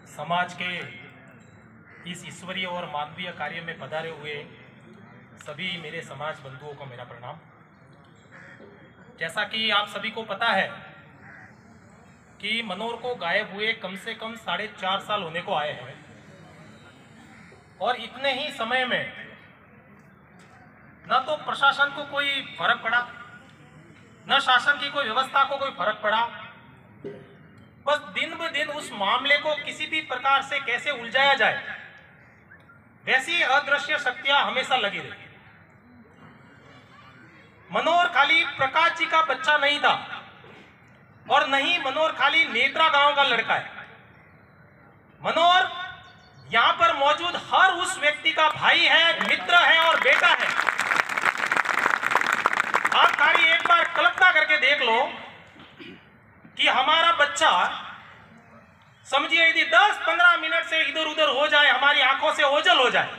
समाज के इस ईश्वरीय और मानवीय कार्य में पधारे हुए सभी मेरे समाज बंधुओं को मेरा प्रणाम। जैसा कि आप सभी को पता है कि मनोहर को गायब हुए कम से कम 4.5 साल होने को आए हैं और इतने ही समय में न तो प्रशासन को कोई फर्क पड़ा, न शासन की कोई व्यवस्था को कोई फर्क पड़ा। बस दिन ब दिन उस मामले को किसी भी प्रकार से कैसे उलझाया जाए, वैसी अदृश्य शक्तियां हमेशा लगी रही। मनोहर खाली प्रकाश जी का बच्चा नहीं था और नहीं मनोहर खाली नेत्रा गांव का लड़का है। मनोहर यहां पर मौजूद हर उस व्यक्ति का भाई है, मित्र है और बेटा है। आप खाली एक बार कल्पना करके देख लो कि हमारा बच्चा, समझिए यदि 10-15 मिनट से इधर उधर हो जाए, हमारी आंखों से ओझल हो जाए,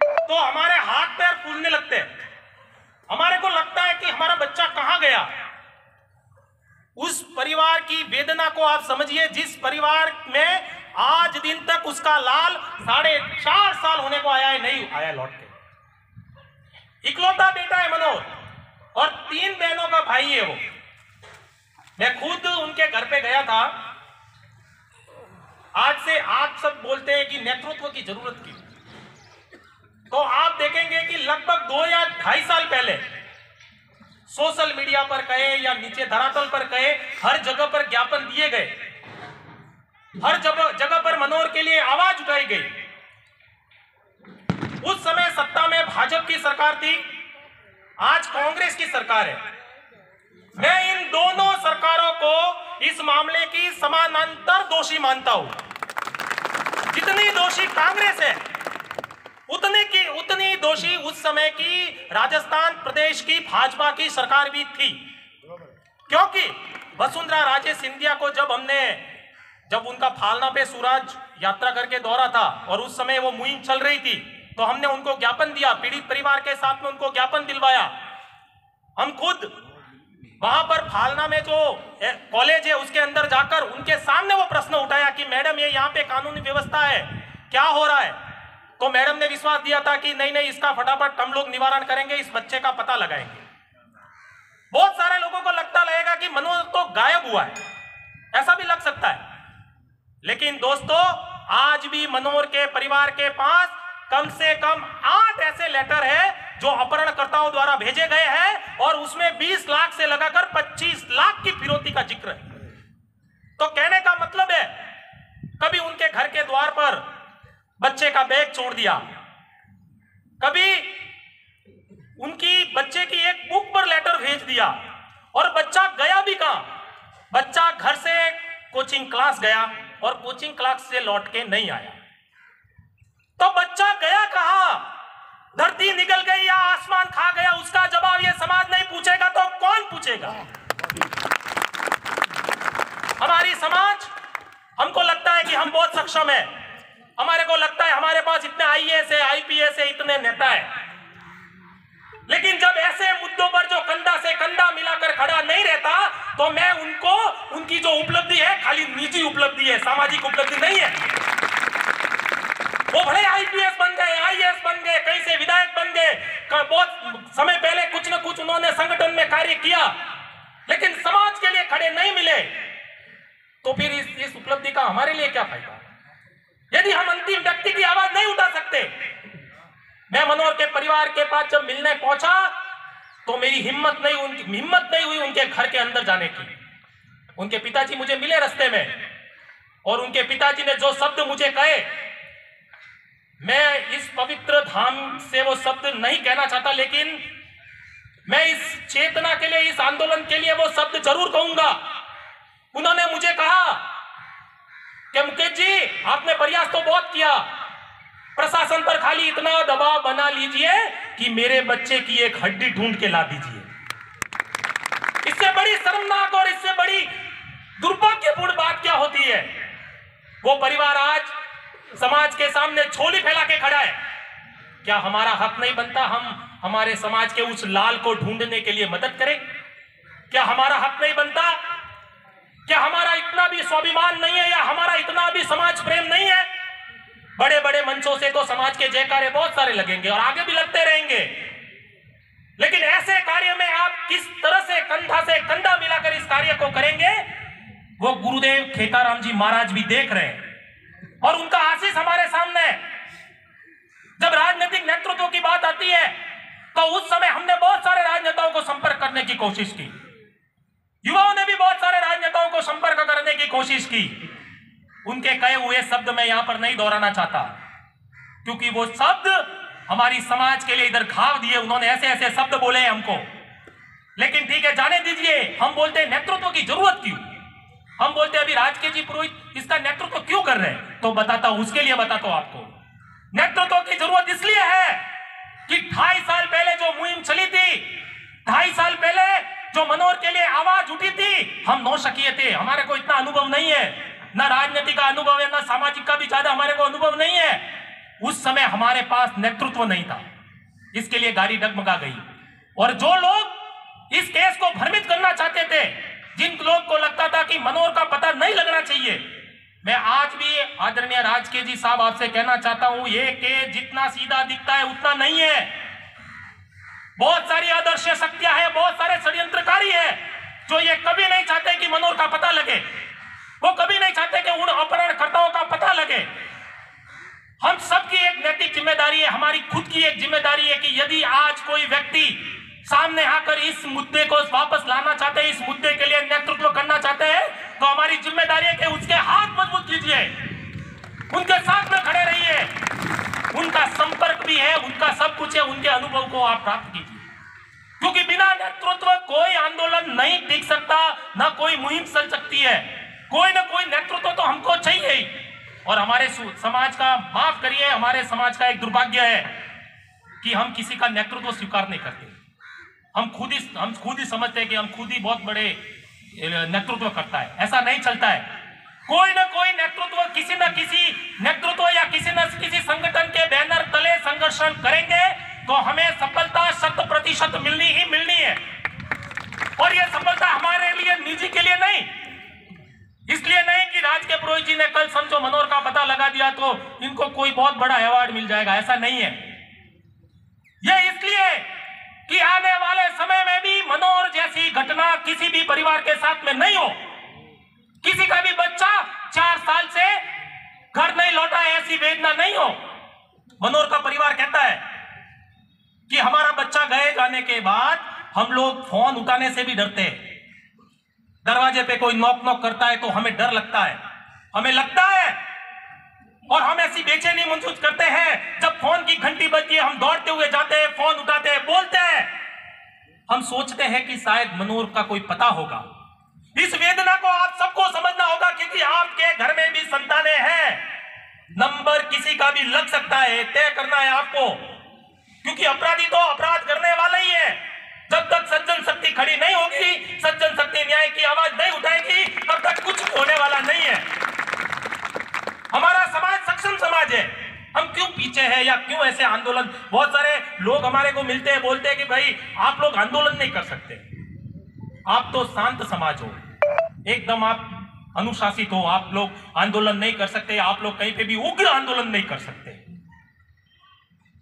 तो हमारे हाथ पैर फूलने लगते हैं। हमारे को लगता है कि हमारा बच्चा कहां गया। उस परिवार की वेदना को आप समझिए, जिस परिवार में आज दिन तक उसका लाल 4.5 साल होने को आया है, नहीं आया लौट के। इकलौता बेटा है मनोहर और 3 बहनों का भाई है वो। मैं खुद उनके घर पे गया था। आज से आप सब बोलते हैं कि नेतृत्व की जरूरत की, तो आप देखेंगे कि लगभग 2 या 2.5 साल पहले सोशल मीडिया पर कहे या नीचे धरातल पर कहे, हर जगह पर ज्ञापन दिए गए, हर जगह पर मनोहर के लिए आवाज उठाई गई। उस समय सत्ता में भाजपा की सरकार थी, आज कांग्रेस की सरकार है। मैं इन दोनों सरकारों को इस मामले की समानांतर दोषी मानता हूं। जितनी दोषी कांग्रेस है, उतनी दोषी उस समय की राजस्थान प्रदेश की भाजपा की सरकार भी थी। क्योंकि वसुंधरा राजे सिंधिया को जब उनका फालना पे सूरज यात्रा करके दौरा था और उस समय वो मुहिम चल रही थी, तो हमने उनको ज्ञापन दिया, पीड़ित परिवार के साथ में उनको ज्ञापन दिलवाया। हम खुद वहां पर फालना में जो कॉलेज है उसके अंदर जाकर उनके सामने वो प्रश्न उठाया कि मैडम ये यहाँ पे कानूनी व्यवस्था है, क्या हो रहा है। तो मैडम ने विश्वास दिया था कि नहीं इसका फटाफट हम लोग निवारण करेंगे, इस बच्चे का पता लगाएंगे। बहुत सारे लोगों को लगता लगेगा कि मनोहर तो गायब हुआ है, ऐसा भी लग सकता है। लेकिन दोस्तों, आज भी मनोहर के परिवार के पास कम से कम 8 ऐसे लेटर है जो अपहरणकर्ताओं द्वारा भेजे गए हैं और उसमें 20 लाख से लगाकर 25 लाख की फिरौती का जिक्र है। तो कहने का मतलब है, कभी उनके घर के द्वार पर बच्चे का बैग छोड़ दिया, कभी उनकी बच्चे की एक बुक पर लेटर भेज दिया, और बच्चा गया भी कहां। बच्चा घर से कोचिंग क्लास गया और कोचिंग क्लास से लौट के नहीं आया। तो बच्चा गया कहां, धरती निकल गई या आसमान खा गया, उसका जवाब ये समाज नहीं पूछेगा तो कौन पूछेगा। हमारी समाज, हमको लगता है कि हम बहुत सक्षम है, हमारे को लगता है हमारे पास इतने आईएएस है, आईपीएस है, इतने नेता है, लेकिन जब ऐसे मुद्दों पर जो कंधा से कंधा मिलाकर खड़ा नहीं रहता, तो मैं उनकी जो उपलब्धि है खाली निजी उपलब्धि है, सामाजिक उपलब्धि नहीं है। वो बड़े आईपीएस बन गए, आईएएस बन गए, कहीं से विधायक बन गए, बहुत समय पहले कुछ न कुछ उन्होंने संगठन में कार्य किया, लेकिन समाज के लिए खड़े नहीं मिले। तो फिर इस उपलब्धि का हमारे लिए क्या फायदा, यदि हम अंतिम व्यक्ति की आवाज नहीं उठा सकते। मैं मनोहर के परिवार के पास जब मिलने पहुंचा तो मेरी हिम्मत नहीं हुई उनके घर के अंदर जाने की। उनके पिताजी मुझे मिले रास्ते में और उनके पिताजी ने जो शब्द मुझे कहे, मैं इस पवित्र धाम से वो शब्द नहीं कहना चाहता, लेकिन मैं इस चेतना के लिए, इस आंदोलन के लिए वो शब्द जरूर कहूंगा। उन्होंने मुझे कहा कि मुकेश जी, आपने प्रयास तो बहुत किया, प्रशासन पर खाली इतना दबाव बना लीजिए कि मेरे बच्चे की एक हड्डी ढूंढ के ला दीजिए। इससे बड़ी शर्मनाक और इससे बड़ी दुर्भाग्यपूर्ण बात क्या होती है। वो परिवार आज समाज के सामने झोली फैला के खड़ा है। क्या हमारा हक नहीं बनता हम हमारे समाज के उस लाल को ढूंढने के लिए मदद करें? क्या हमारा हक नहीं बनता? क्या हमारा इतना भी स्वाभिमान नहीं है, या हमारा इतना भी समाज प्रेम नहीं है? बड़े बड़े मंचों से तो समाज के जयकारे बहुत सारे लगेंगे और आगे भी लगते रहेंगे, लेकिन ऐसे कार्य में आप किस तरह से कंधा से कंधा मिलाकर इस कार्य को करेंगे, वो गुरुदेव खेताराम जी महाराज भी देख रहे हैं और उनका आशीष हमारे सामने है। जब राजनीतिक नेतृत्व की बात आती है तो उस समय हमने बहुत सारे राजनेताओं को संपर्क करने की कोशिश की, युवाओं ने भी बहुत सारे राजनेताओं को संपर्क करने की कोशिश की। उनके कहे हुए शब्द मैं यहां पर नहीं दोहराना चाहता, क्योंकि वो शब्द हमारी समाज के लिए इधर घाव दिए, उन्होंने ऐसे ऐसे शब्द बोले हैं हमको। लेकिन ठीक है, जाने दीजिए। हम बोलते हैं नेतृत्व की जरूरत क्यों, हम बोलते हैं अभी राजकीय जी पुरोहित इसका नेतृत्व क्यों कर रहे हैं, तो बताता हूं, उसके लिए बताता हूं आपको। नेतृत्व की जरूरत इसलिए है कि 2.5 साल पहले जो मुहिम चली थी, 2.5 साल पहले जो मनोहर के लिए आवाज उठी थी, हम नौशकीय थे, हमारे को इतना अनुभव नहीं है, ना राजनीति का अनुभव है, ना सामाजिक का भी ज्यादा हमारे को अनुभव नहीं है। उस समय हमारे पास नेतृत्व नहीं था, इसके लिए गाड़ी डगमगा गई। और जो लोग इस केस को भ्रमित करना चाहते थे, जिन लोग को लगता था कि मनोहर का पता नहीं लगना चाहिए, मैं आज भी आदरणीय राजकीय जी साहब आपसे कहना चाहता हूं, ये केस जितना सीधा दिखता है उतना नहीं है। बहुत सारी आदर्श शक्तियां हैं, बहुत सारे षड्यंत्रकारी हैं जो ये कभी नहीं चाहते कि मनोहर का पता लगे, वो कभी नहीं चाहते कि उन अपहरणकर्ताओं का पता लगे। हम सबकी एक नैतिक जिम्मेदारी है, हमारी खुद की एक जिम्मेदारी है कि यदि आज कोई व्यक्ति सामने आकर इस मुद्दे को वापस लाना चाहते हैं, इस मुद्दे के लिए नेतृत्व करना चाहते हैं, तो हमारी जिम्मेदारी है कि उसके हाथ मजबूत कीजिए, उनके साथ में खड़े रहिए, उनका संपर्क भी है, उनका सब कुछ है, उनके अनुभव को आप प्राप्त कीजिए, क्योंकि बिना नेतृत्व कोई आंदोलन नहीं टिक सकता, ना कोई मुहिम चल सकती है। कोई ना कोई नेतृत्व तो हमको चाहिए ही। और हमारे समाज का, माफ करिए, हमारे समाज का एक दुर्भाग्य है कि हम किसी का नेतृत्व स्वीकार नहीं करते। हम खुद ही समझते हैं कि हम खुद ही बहुत बड़े नेतृत्व करता है, ऐसा नहीं चलता है। कोई ना कोई नेतृत्व, किसी न किसी नेतृत्व या किसी न किसी संगठन के बैनर तले संघर्ष करेंगे तो हमें सफलता 100% मिलनी ही मिलनी है। और यह सफलता हमारे लिए, निजी के लिए नहीं, इसलिए नहीं कि राजकीय पुरोहित जी ने कल समझो मनोहर का पता लगा दिया तो इनको कोई बहुत बड़ा अवार्ड मिल जाएगा, ऐसा नहीं है। यह इसलिए कि आने वाले समय में भी मनोहर जैसी घटना किसी भी परिवार के साथ में नहीं हो। किसी का भी बच्चा 4 साल से घर नहीं लौटा है, ऐसी वेदना नहीं हो। मनोहर का परिवार कहता है कि हमारा बच्चा गए जाने के बाद हम लोग फोन उठाने से भी डरते हैं। दरवाजे पे कोई नॉक नॉक करता है तो हमें डर लगता है, हमें लगता है, और हम ऐसी बेचैनी महसूस करते हैं। जब फोन की घंटी बजती है हम दौड़ते हुए जाते हैं, फोन उठाते हैं, बोलते हैं। हम सोचते हैं कि शायद मनोहर का कोई पता होगा। इस वेदना को आप सबको समझना होगा, क्योंकि आपके घर में भी संतानें हैं। नंबर किसी का भी लग सकता है, तय करना है आपको, क्योंकि अपराधी तो अपराध करने वाला ही है। जब तक सज्जन शक्ति खड़ी नहीं होगी, सज्जन शक्ति न्याय की आवाज नहीं उठाएगी, तब तक कुछ होने वाला नहीं है। हमारा समाज सक्षम समाज है, हम क्यों पीछे हैं या क्यों ऐसे आंदोलन। बहुत सारे लोग हमारे को मिलते हैं, बोलते हैं कि भाई आप लोग आंदोलन नहीं कर सकते, आप तो शांत समाज हो, एकदम आप अनुशासित हो, आप लोग आंदोलन नहीं कर सकते, आप लोग कहीं पे भी उग्र आंदोलन नहीं कर सकते।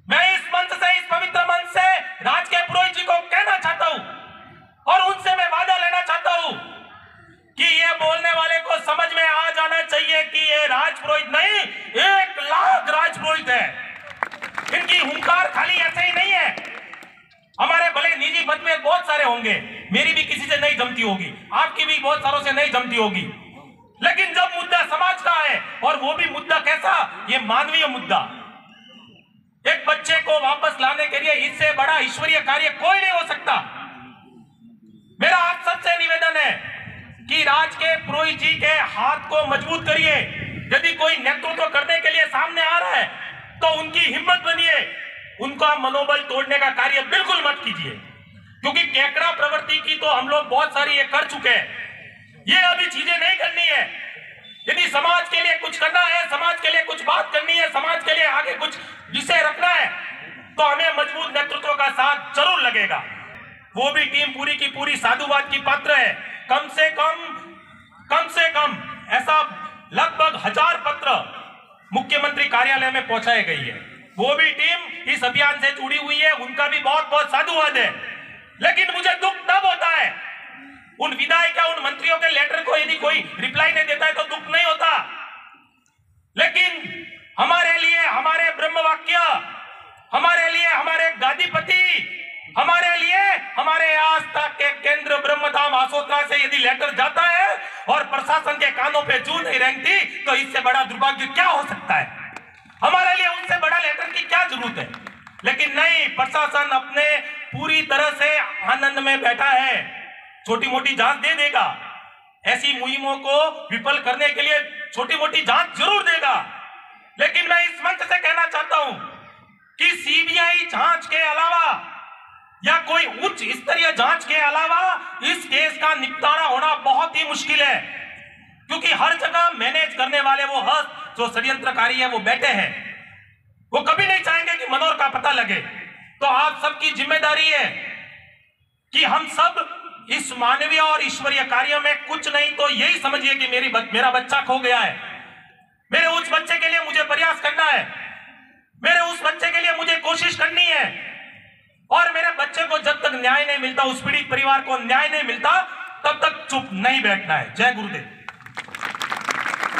मैं इस मंच से, इस पवित्र मंच से राजकीय पुरोहित जी को कहना चाहता हूं और उनसे मैं वादा लेना चाहता हूं कि ये बोलने वाले को समझ में आ जाना चाहिए कि ये राज पुरोहित नहीं, 1 लाख राज पुरोहित है। इनकी हुंकार खाली ऐसे ही नहीं है। हमारे भले निजी मतभेद बहुत सारे होंगे, मेरी भी किसी से नहीं जमती होगी, आपकी भी बहुत सारों से नहीं जमती होगी, लेकिन जब मुद्दा समाज का है, और वो भी मुद्दा कैसा, ये मानवीय मुद्दा, एक बच्चे को वापस लाने के लिए इससे बड़ा ईश्वरीय कार्य कोई नहीं हो सकता। मेरा आप सबसे निवेदन है कि राजकीय पुरोहित जी के हाथ को मजबूत करिए। यदि कोई नेतृत्व करने के लिए सामने आ रहा है तो उनकी हिम्मत बनिए, उनका मनोबल तोड़ने का कार्य बिल्कुल मत कीजिए, क्योंकि केकड़ा प्रवृत्ति की तो हम लोग बहुत सारी ये कर चुके हैं। ये अभी चीजें नहीं करनी है। यदि समाज के लिए कुछ करना है, समाज के लिए कुछ बात करनी है, समाज के लिए आगे कुछ विषय रखना है, तो हमें मजबूत नेतृत्व का साथ जरूर लगेगा। वो भी टीम पूरी की पूरी साधुवाद की पात्र है। कम से कम ऐसा लगभग 1000 पत्र मुख्यमंत्री कार्यालय में पहुंचाई गई है। वो भी टीम इस अभियान से जुड़ी हुई है, उनका भी बहुत बहुत साधुवाद है। लेकिन मुझे दुख तब होता है उन विधायक या उन मंत्रियों के लेटर को यदि कोई रिप्लाई नहीं देता है तो दुख नहीं होता। लेकिन हमारे लिए हमारे ब्रह्म वाक्य, हमारे लिए हमारे गादीपति, हमारे लिए हमारे आस्था के केंद्र ब्रह्मधाम आसोत्रा से यदि लेटर जाता है और प्रशासन के कानों पे जू नहीं रेंगती तो इससे बड़ा दुर्भाग्य क्या हो सकता है? हमारे लिए उनसे बड़ा लेटर की क्या जरूरत है? लेकिन नहीं, प्रशासन अपने पूरी तरह से आनंद में बैठा है, छोटी मोटी जांच दे देगा, ऐसी मुहिमों को विफल करने के लिए छोटी मोटी जांच जरूर देगा। लेकिन मैं इस मंच से कहना चाहता हूं कि सीबीआई जांच के अलावा या कोई उच्च स्तरीय जांच के अलावा इस केस का निपटारा होना बहुत ही मुश्किल है, क्योंकि हर जगह मैनेज करने वाले वो हस्त जो षड्यंत्रकारी है वो बैठे हैं। वो कभी नहीं चाहेंगे कि मनोहर का पता लगे। तो आप सबकी जिम्मेदारी है कि हम सब इस मानवीय और ईश्वरीय कार्य में कुछ नहीं तो यही समझिए कि मेरा बच्चा खो गया है। मेरे उस बच्चे के लिए मुझे प्रयास करना है, मेरे उस बच्चे के लिए मुझे कोशिश करनी है, और मेरे बच्चे को जब तक न्याय नहीं मिलता, उस पीड़ित परिवार को न्याय नहीं मिलता, तब तक चुप नहीं बैठना है। जय गुरुदेव।